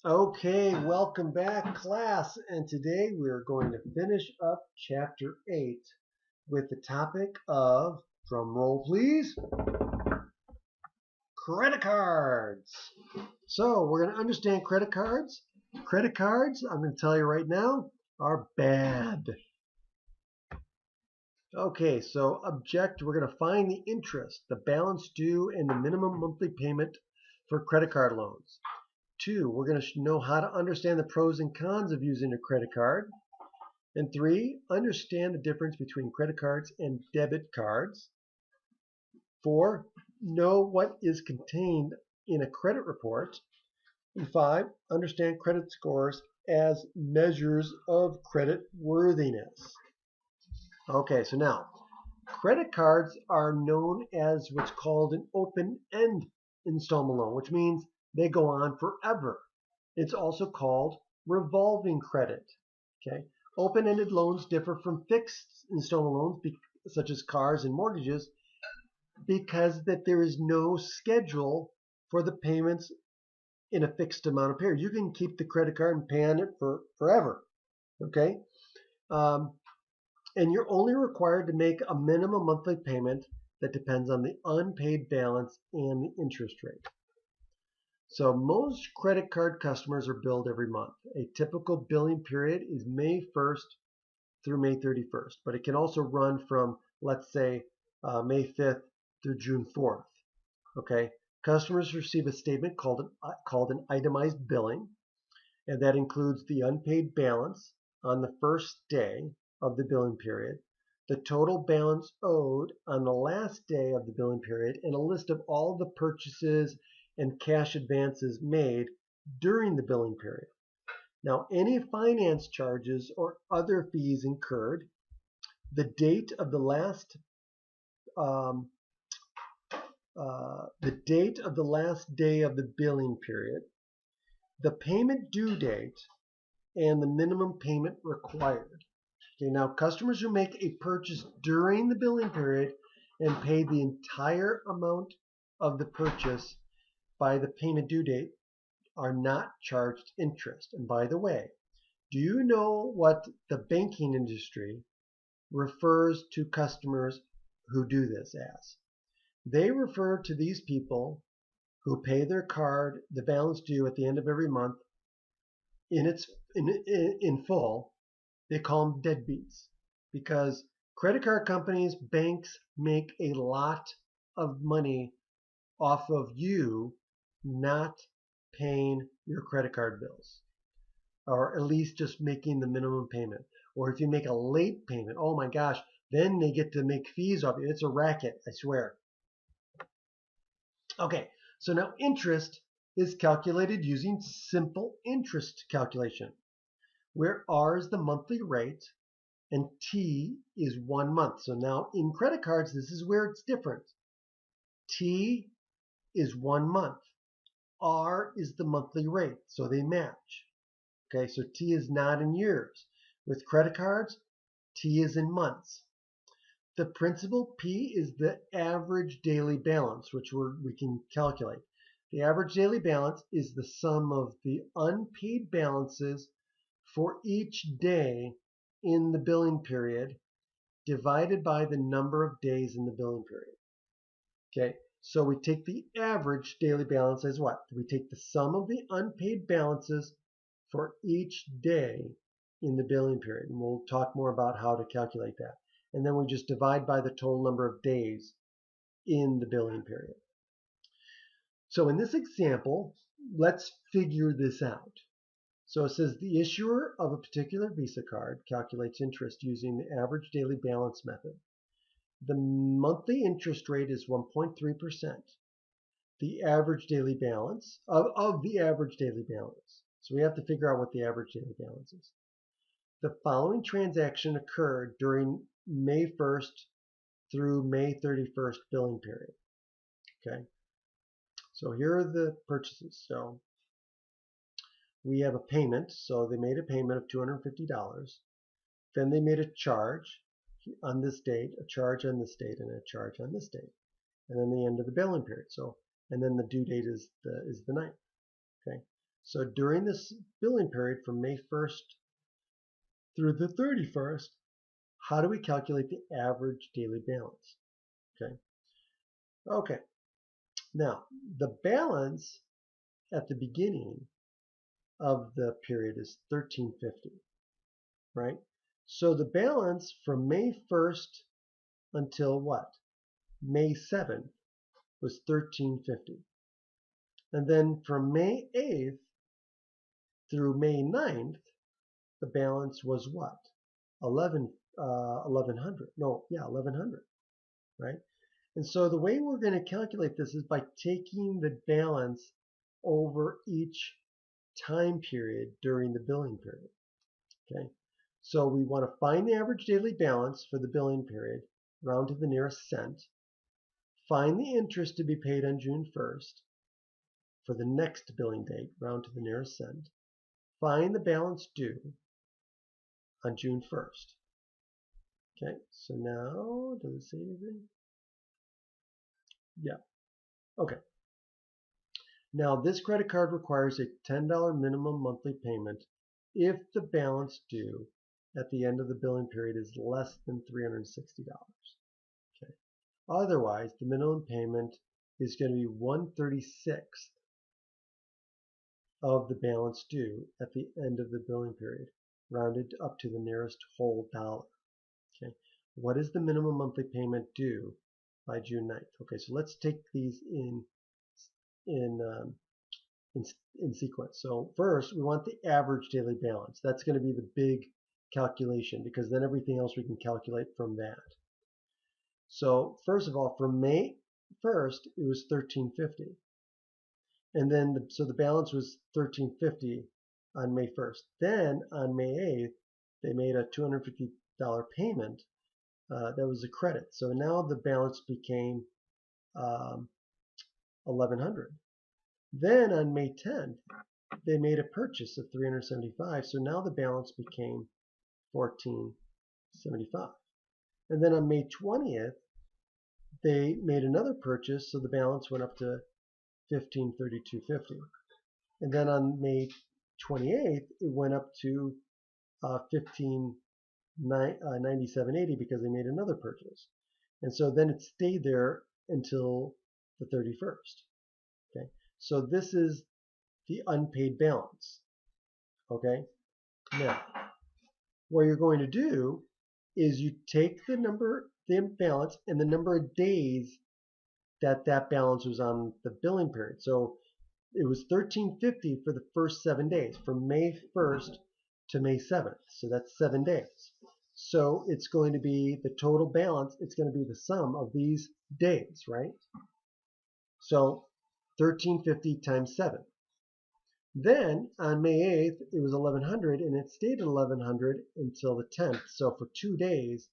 Okay, welcome back, class. And today we are going to finish up Chapter 8 with the topic of, drum roll please, credit cards. So we're going to understand credit cards. Credit cards, I'm going to tell you right now, are bad. Okay, so we're going to find the interest, the balance due, and the minimum monthly payment for credit card loans. 2, we're going to know how to understand the pros and cons of using a credit card. And 3, understand the difference between credit cards and debit cards. 4, know what is contained in a credit report. And 5, understand credit scores as measures of credit worthiness. Okay, so now, credit cards are known as what's called an open-end installment loan, which means they go on forever. It's also called revolving credit. Okay, open-ended loans differ from fixed installment loans, such as cars and mortgages, because that there is no schedule for the payments in a fixed amount of period. You can keep the credit card and pay on it for forever. Okay, um, and you're only required to make a minimum monthly payment that depends on the unpaid balance and the interest rate. So most credit card customers are billed every month. A typical billing period is May 1st through May 31st, but it can also run from, let's say, May 5th through June 4th. Okay, customers receive a statement called an itemized billing, and that includes the unpaid balance on the first day of the billing period, the total balance owed on the last day of the billing period, and a list of all the purchases and cash advances made during the billing period. Now, any finance charges or other fees incurred, the date of the last um, day of the billing period, the payment due date, and the minimum payment required. Okay, now customers who make a purchase during the billing period and pay the entire amount of the purchase by the payment due date are not charged interest. And by the way, do you know what the banking industry refers to customers who do this as? They refer to these people who pay their card, the balance due at the end of every month in full. They call them deadbeats because credit card companies, banks make a lot of money off of you not paying your credit card bills, or at least just making the minimum payment. Or if you make a late payment, oh my gosh, then they get to make fees off you. It's a racket, I swear. Okay, so now interest is calculated using simple interest calculation, where R is the monthly rate and T is 1 month. So now in credit cards, this is where it's different. T is 1 month. R is the monthly rate, so they match. Okay, so T is not in years. With credit cards, T is in months. The principal P is the average daily balance, which we can calculate. The average daily balance is the sum of the unpaid balances for each day in the billing period divided by the number of days in the billing period. Okay, so we take the average daily balance as what? We take the sum of the unpaid balances for each day in the billing period. And we'll talk more about how to calculate that. And then we just divide by the total number of days in the billing period. So in this example, let's figure this out. So it says the issuer of a particular Visa card calculates interest using the average daily balance method. The monthly interest rate is 1.3%. The average daily balance of the average daily balance. So we have to figure out what the average daily balance is. The following transaction occurred during May 1st through May 31st billing period. Okay, so here are the purchases. So we have a payment. So they made a payment of $250. Then they made a charge on this date, a charge on this date, and a charge on this date. And then the end of the billing period. So, and then the due date is the 9th. Okay. So during this billing period from May 1st through the 31st, how do we calculate the average daily balance? Okay. Now, the balance at the beginning of the period is $13.50, right? So the balance from May 1st until what? May 7th was $13.50. And then from May 8th through May 9th, the balance was what? 1100. No, yeah, 1100, right? And so the way we're going to calculate this is by taking the balance over each time period during the billing period. Okay, so we want to find the average daily balance for the billing period, round to the nearest cent, find the interest to be paid on June 1st for the next billing date, round to the nearest cent, find the balance due on June 1st. Okay, so now, does it say anything? Yeah, okay. Now this credit card requires a $10 minimum monthly payment if the balance due at the end of the billing period is less than $360. Okay. Otherwise, the minimum payment is going to be 1/36 of the balance due at the end of the billing period, rounded up to the nearest whole dollar. Okay. What is the minimum monthly payment due by June 9th? Okay, so let's take these in sequence. So first, we want the average daily balance. That's going to be the big calculation because then everything else we can calculate from that. So first of all, from May 1st, it was $13.50. And then, so the balance was $13.50 on May 1st. Then on May 8th, they made a $250 payment. That was a credit. So now the balance became $1,100. Then on May 10th, they made a purchase of $375. So now the balance became $1,475. And then on May 20th, they made another purchase. So the balance went up to $1,532.50. And then on May 28th, it went up to $1,597.80 because they made another purchase. And so then it stayed there until the 31st. Okay, so this is the unpaid balance. Okay, now what you're going to do is you take the balance and the number of days that balance was on the billing period. So it was $13.50 for the first 7 days, from May 1st to May 7th. So that's 7 days. So it's going to be the total balance. It's going to be the sum of these days, right? So $13.50 times 7. Then on May 8th, it was $1,100, and it stayed at $1,100 until the 10th. So for 2 days,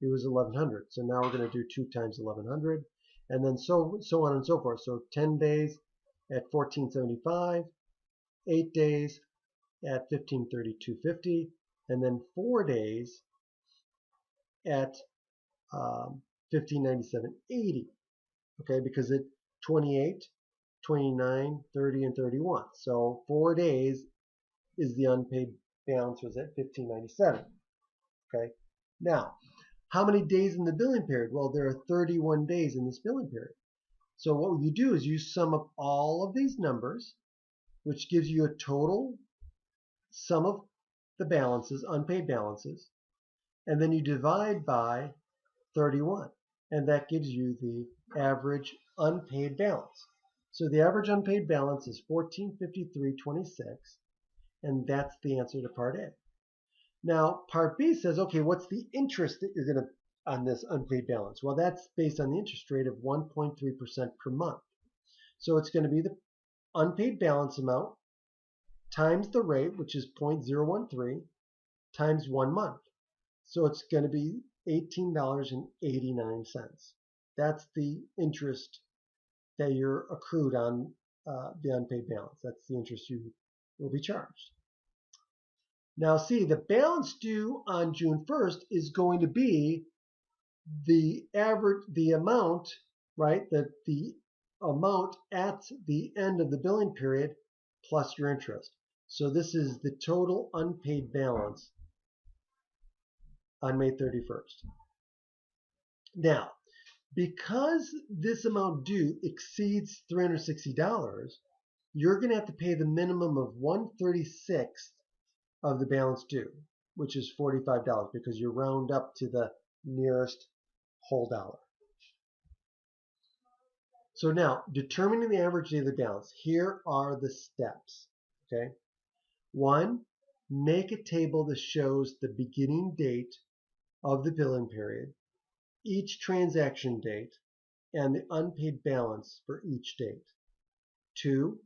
it was $1,100. So now we're going to do 2 times $1,100, and then so on and so forth. So 10 days at $1,475, 8 days at $1,532.50, and then 4 days at $1,597.80. Okay, because it 28, 29, 30, and 31. So 4 days is the unpaid balance was at $1,597. Okay. Now, how many days in the billing period? Well, there are 31 days in this billing period. So what you do is you sum up all of these numbers, which gives you a total sum of the balances, unpaid balances, and then you divide by 31, and that gives you the average unpaid balance. So the average unpaid balance is $1,453.26, and that's the answer to part A. Now, part B says, okay, what's the interest that you're going to on this unpaid balance? Well, that's based on the interest rate of 1.3% per month. So it's going to be the unpaid balance amount times the rate, which is 0.013, times 1 month. So it's going to be $18.89. That's the interest that you're accrued on the unpaid balance. That's the interest you will be charged. Now see, the balance due on June 1st is going to be the amount, right? The amount at the end of the billing period plus your interest. So this is the total unpaid balance on May 31st. Now, because this amount due exceeds $360, you're going to have to pay the minimum of 1/36th of the balance due, which is $45 because you round up to the nearest whole dollar. So now, determining the average daily balance, here are the steps. Okay. 1, make a table that shows the beginning date of the billing period, each transaction date, and the unpaid balance for each date. 2,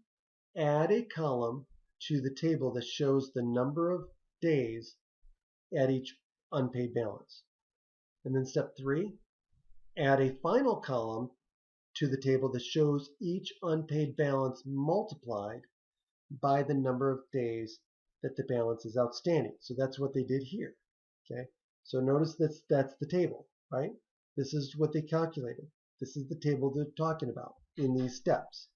add a column to the table that shows the number of days at each unpaid balance. And then step 3, add a final column to the table that shows each unpaid balance multiplied by the number of days that the balance is outstanding. So that's what they did here. Okay. So notice that's the table, right? This is what they calculated. This is the table they're talking about in these steps.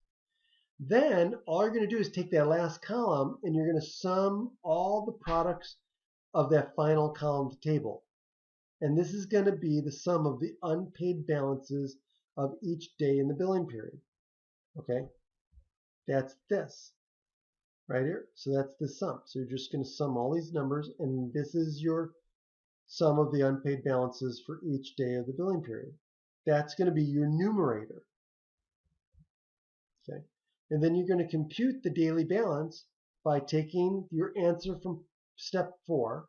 Then all you're going to do is take that last column and you're going to sum all the products of that final column to table. And this is going to be the sum of the unpaid balances of each day in the billing period. Okay? That's this right here. So that's the sum. So you're just going to sum all these numbers, and this is your sum of the unpaid balances for each day of the billing period. That's going to be your numerator. Okay? And then you're going to compute the daily balance by taking your answer from step 4.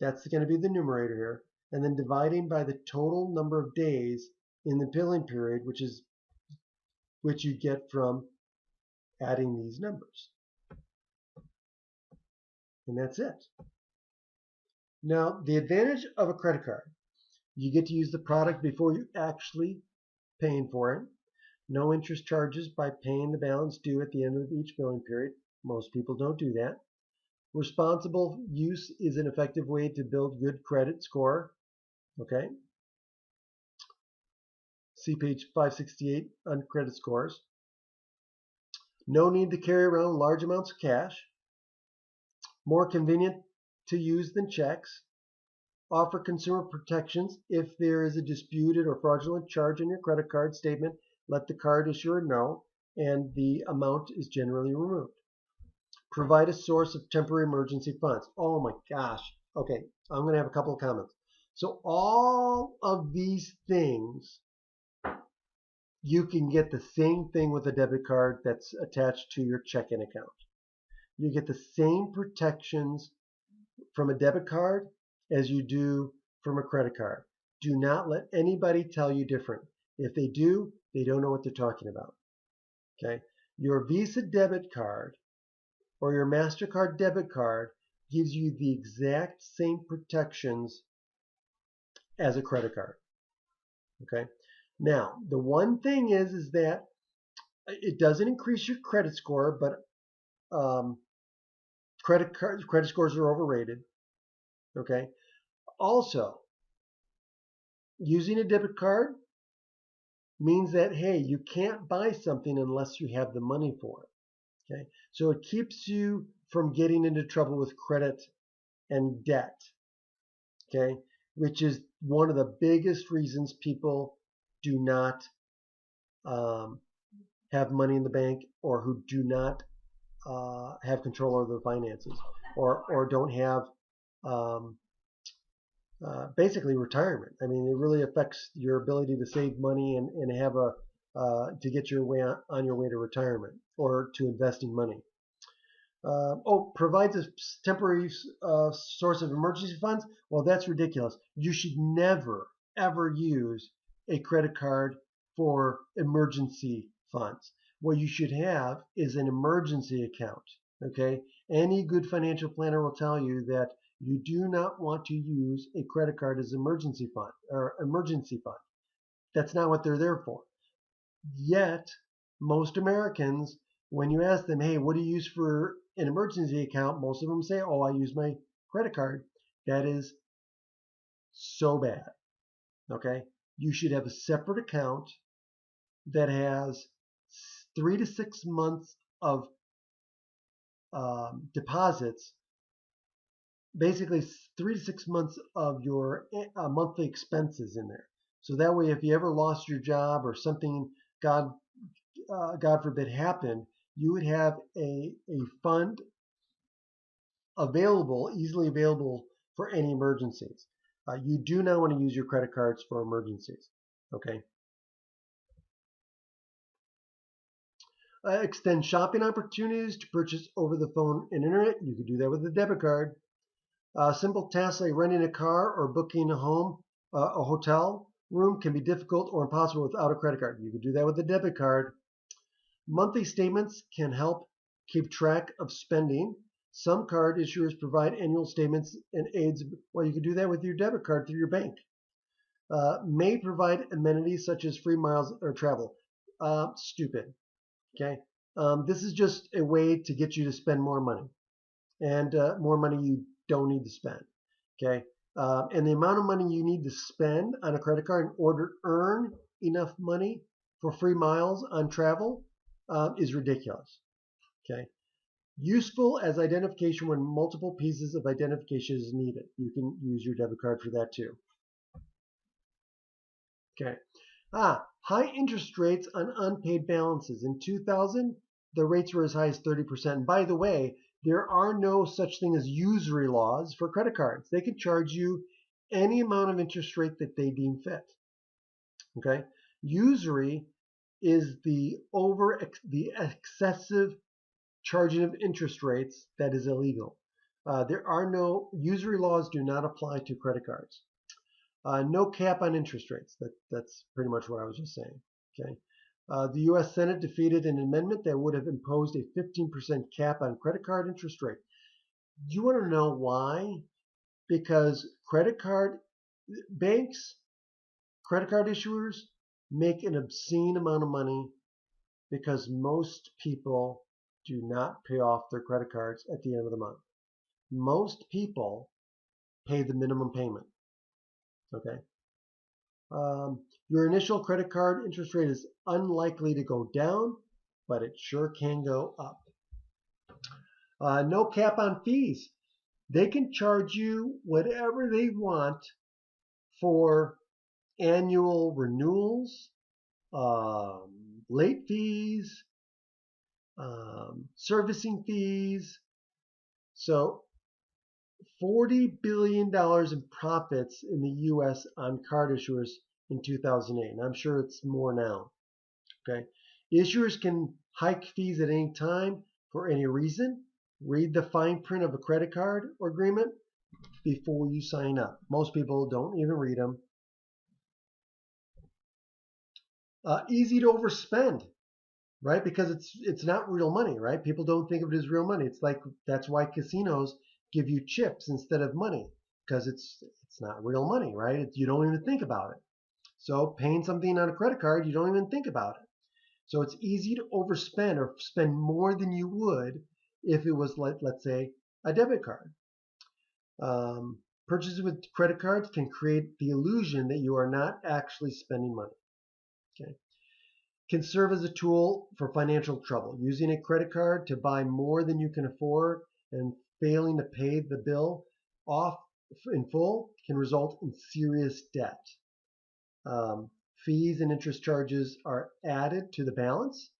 That's going to be the numerator here. And then dividing by the total number of days in the billing period, which you get from adding these numbers. And that's it. Now, the advantage of a credit card, you get to use the product before you actually paying for it. No interest charges by paying the balance due at the end of each billing period. Most people don't do that. Responsible use is an effective way to build good credit score. Okay. See page 568 on credit scores. No need to carry around large amounts of cash. More convenient to use than checks. Offer consumer protections. If there is a disputed or fraudulent charge on your credit card statement, let the card issuer know, and the amount is generally removed. Provide a source of temporary emergency funds. Oh my gosh. Okay, I'm going to have a couple of comments. So all of these things, you can get the same thing with a debit card that's attached to your checking account. You get the same protections from a debit card as you do from a credit card. Do not let anybody tell you different. If they do, they don't know what they're talking about. Okay? Your Visa debit card or your MasterCard debit card gives you the exact same protections as a credit card. Okay? Now, the one thing is that it doesn't increase your credit score, but credit scores are overrated. Okay? Also, using a debit card means that, hey, you can't buy something unless you have the money for it. Okay? So it keeps you from getting into trouble with credit and debt. Okay? Which is one of the biggest reasons people do not have money in the bank, or who do not have control over their finances, or don't have basically retirement. I mean, it really affects your ability to save money and have to get your way on your way to retirement or to investing money. Provides a temporary source of emergency funds. Well, that's ridiculous. You should never, ever use a credit card for emergency funds. What you should have is an emergency account. Okay? Any good financial planner will tell you that you do not want to use a credit card as emergency fund or emergency fund. That's not what they're there for. Yet, most Americans, when you ask them, hey, what do you use for an emergency account? Most of them say, oh, I use my credit card. That is so bad. Okay? You should have a separate account that has 3 to 6 months of deposits, basically 3 to 6 months of your monthly expenses in there. So that way, if you ever lost your job or something, God forbid, happened, you would have a fund available, easily available for any emergencies. You do not want to use your credit cards for emergencies. Okay. Extend shopping opportunities to purchase over the phone and internet. You could do that with a debit card. Simple tasks like renting a car or booking a hotel room can be difficult or impossible without a credit card. You could do that with a debit card. Monthly statements can help keep track of spending. Some card issuers provide annual statements and aids. Well, you can do that with your debit card through your bank. May provide amenities such as free miles or travel. Stupid. Okay. This is just a way to get you to spend more money, and more money you don't need to spend. Okay. And the amount of money you need to spend on a credit card in order to earn enough money for free miles on travel is ridiculous. Okay. Useful as identification when multiple pieces of identification is needed. You can use your debit card for that too. Okay. High interest rates on unpaid balances. In 2000, the rates were as high as 30%. And by the way, there are no such thing as usury laws for credit cards. They can charge you any amount of interest rate that they deem fit. Okay. Usury is the excessive charging of interest rates that is illegal. There are no usury laws, do not apply to credit cards. No cap on interest rates. That's pretty much what I was just saying. Okay. The U.S. Senate defeated an amendment that would have imposed a 15% cap on credit card interest rate. You want to know why? Because credit card banks, credit card issuers make an obscene amount of money because most people do not pay off their credit cards at the end of the month. Most people pay the minimum payment. Okay. Your initial credit card interest rate is unlikely to go down, but it sure can go up. No cap on fees. They can charge you whatever they want for annual renewals, late fees, servicing fees. So $40 billion in profits in the U.S. on card issuers in 2008. And I'm sure it's more now. Okay. Issuers can hike fees at any time for any reason. Read the fine print of a credit card or agreement before you sign up. Most people don't even read them. Easy to overspend, right? Because it's not real money, right? People don't think of it as real money. It's like that's why casinos give you chips instead of money, because it's not real money, right? You don't even think about it. So paying something on a credit card, you don't even think about it. So it's easy to overspend or spend more than you would if it was, let's say, a debit card. Purchases with credit cards can create the illusion that you are not actually spending money. Okay. Can serve as a tool for financial trouble. Using a credit card to buy more than you can afford and failing to pay the bill off in full can result in serious debt. Fees and interest charges are added to the balance,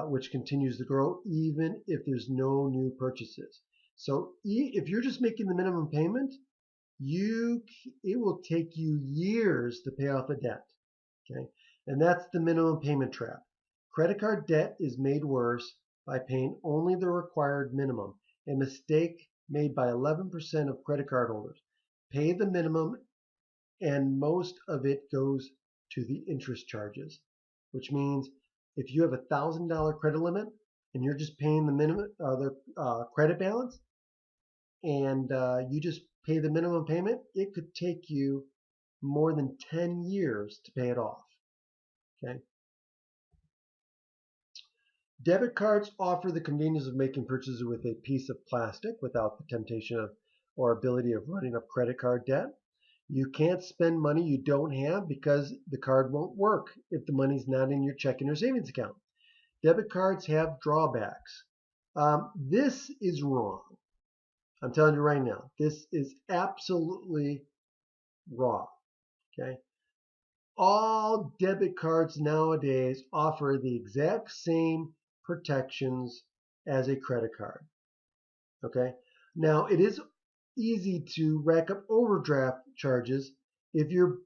which continues to grow even if there's no new purchases. So if you're just making the minimum payment, it will take you years to pay off a debt. Okay, and that's the minimum payment trap. Credit card debt is made worse by paying only the required minimum, a mistake made by 11% of credit card holders. Pay the minimum, and most of it goes to the interest charges, which means if you have a $1,000 credit limit and you're just paying the minimum, the credit balance, and you just pay the minimum payment, it could take you more than 10 years to pay it off. Okay. Debit cards offer the convenience of making purchases with a piece of plastic without the temptation of or ability of running up credit card debt. You can't spend money you don't have because the card won't work if the money's not in your checking or savings account. Debit cards have drawbacks. This is wrong. I'm telling you right now, this is absolutely wrong. Okay. All debit cards nowadays offer the exact same protections as a credit card. Okay. Now it is easy to rack up overdraft charges if your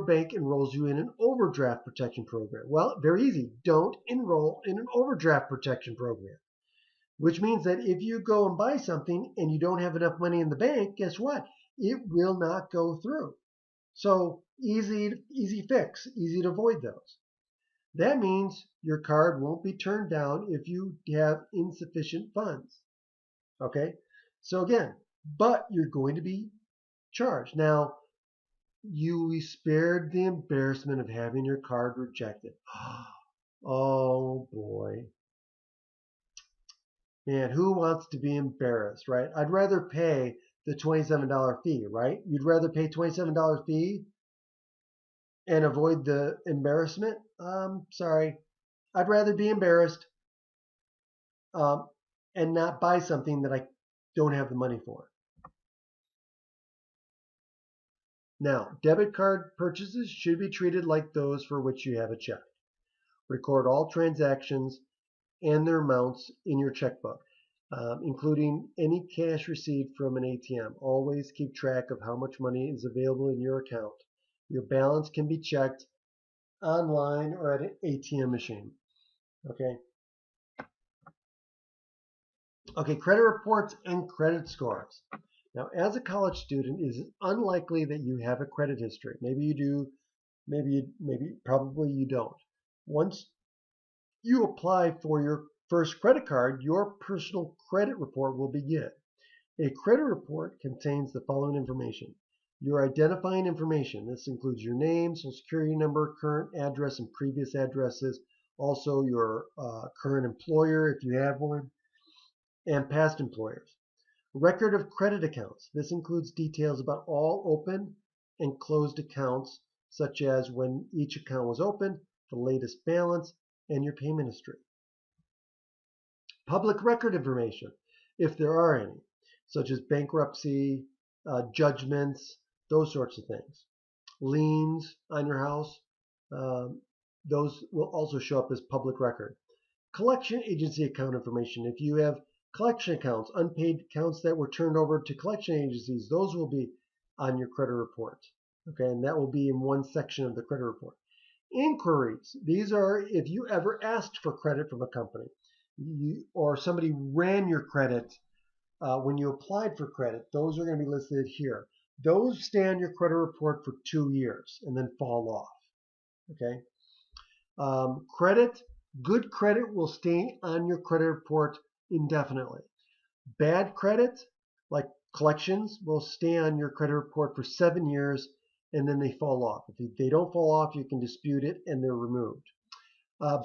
bank enrolls you in an overdraft protection program. Well, very easy. Don't enroll in an overdraft protection program. Which means that if you go and buy something and you don't have enough money in the bank, guess what? It will not go through. So easy fix, easy to avoid those. That means your card won't be turned down if you have insufficient funds. Okay? So again, but you're going to be charged. Now, you be spared the embarrassment of having your card rejected. Oh boy. Man, who wants to be embarrassed, right? I'd rather pay the $27 fee, right? You'd rather pay $27 fee and avoid the embarrassment? Sorry. I'd rather be embarrassed um, and not buy something that I don't have the money for. Now, debit card purchases should be treated like those for which you have a check. Record all transactions and their amounts in your checkbook, including any cash received from an ATM. Always keep track of how much money is available in your account. Your balance can be checked online or at an ATM machine. Okay. Okay, credit reports and credit scores. Now, as a college student, it is unlikely that you have a credit history. Maybe you do, probably you don't. Once you apply for your first credit card, your personal credit report will begin. A credit report contains the following information. Your identifying information. This includes your name, social security number, current address, and previous addresses. Also, your current employer, if you have one, and past employers. Record of credit accounts. This includes details about all open and closed accounts, such as when each account was opened, the latest balance, and your payment history. Public record information, if there are any, such as bankruptcy, judgments, those sorts of things. Liens on your house, those will also show up as public record. Collection agency account information. If you have collection accounts, unpaid accounts that were turned over to collection agencies, those will be on your credit report. Okay, and that will be in one section of the credit report. Inquiries. These are if you ever asked for credit from a company or somebody ran your credit when you applied for credit, those are going to be listed here. Those stay on your credit report for 2 years and then fall off. Okay. Good credit will stay on your credit report indefinitely. Bad credit, like collections, will stay on your credit report for 7 years and then they fall off. If they don't fall off, you can dispute it and they're removed.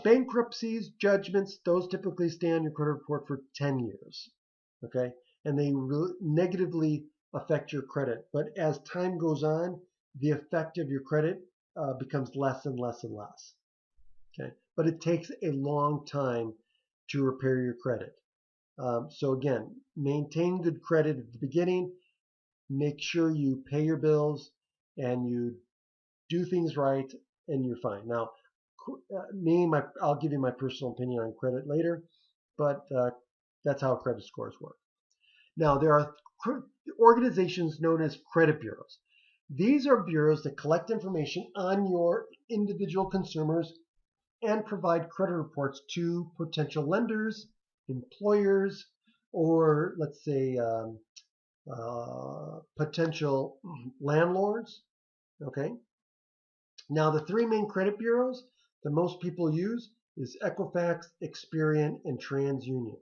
Bankruptcies, judgments, those typically stay on your credit report for 10 years. Okay, and they negatively affect your credit. But as time goes on, the effect of your credit becomes less and less and less. Okay, but it takes a long time to repair your credit. So again, maintain good credit at the beginning. Make sure you pay your bills and you do things right, and you're fine. Now, I'll give you my personal opinion on credit later, but that's how credit scores work. Now, there are organizations known as credit bureaus. These are bureaus that collect information on your individual consumers and provide credit reports to potential lenders, employers, or let's say potential landlords. Okay. Now, the three main credit bureaus that most people use is Equifax, Experian, and TransUnion.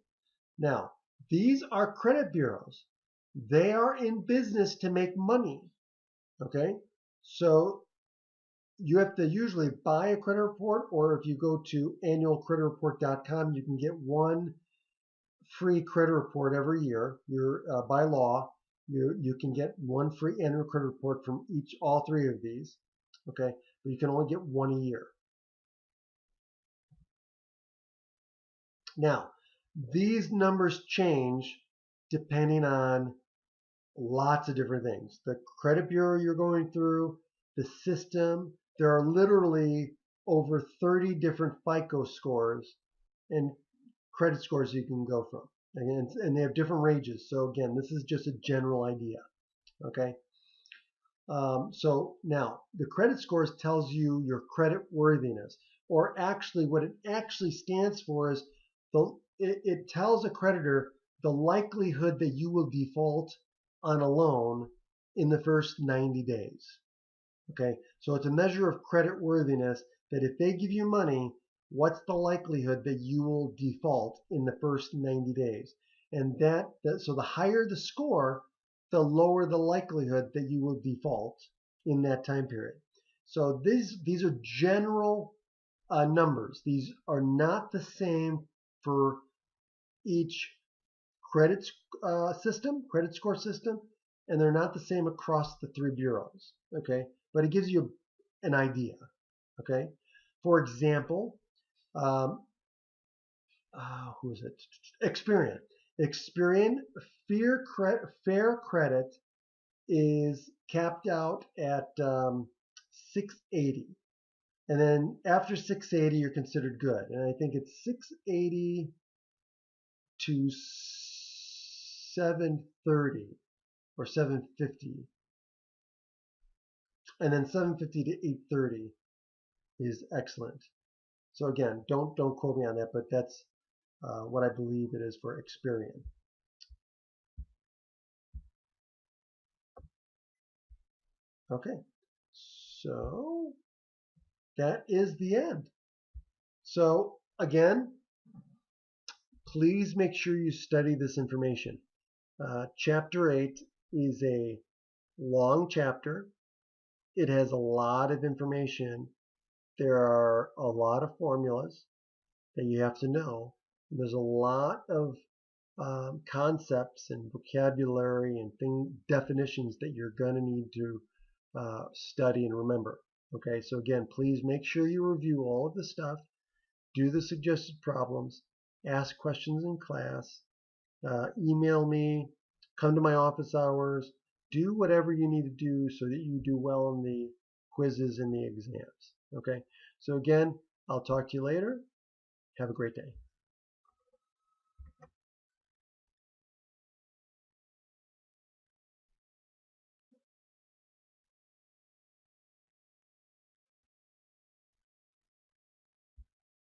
Now, these are credit bureaus. They are in business to make money. Okay, so you have to usually buy a credit report, or if you go to annualcreditreport.com, you can get one free credit report every year. By law, you can get one free annual credit report from all three of these. Okay, but you can only get one a year. Now, These numbers change depending on lots of different things. The credit bureau you're going through, the system. There are literally over 30 different FICO scores and credit scores you can go from. And they have different ranges. So again, this is just a general idea. Okay. So now the credit scores tells you your credit worthiness, or actually what it actually stands for is it tells a creditor the likelihood that you will default on a loan in the first 90 days. Okay, so it's a measure of credit worthiness that if they give you money, what's the likelihood that you will default in the first 90 days? And so the higher the score, the lower the likelihood that you will default in that time period. So these are general numbers. These are not the same for each credit score system, and they're not the same across the three bureaus. Okay, but it gives you an idea. Okay, for example, who is it? Experian. Experian fair credit is capped out at 680, and then after 680 you're considered good, and I think it's 680 to 730 or 750, and then 750 to 830 is excellent. So again, don't quote me on that, but that's what I believe it is for Experian. Okay, so that is the end. So again, please make sure you study this information. Chapter 8 is a long chapter. It has a lot of information. There are a lot of formulas that you have to know. There's a lot of concepts and vocabulary and definitions that you're going to need to study and remember. Okay, so again, please make sure you review all of the stuff, do the suggested problems, ask questions in class, email me, come to my office hours, do whatever you need to do so that you do well in the quizzes and the exams. Okay, so again, I'll talk to you later. Have a great day.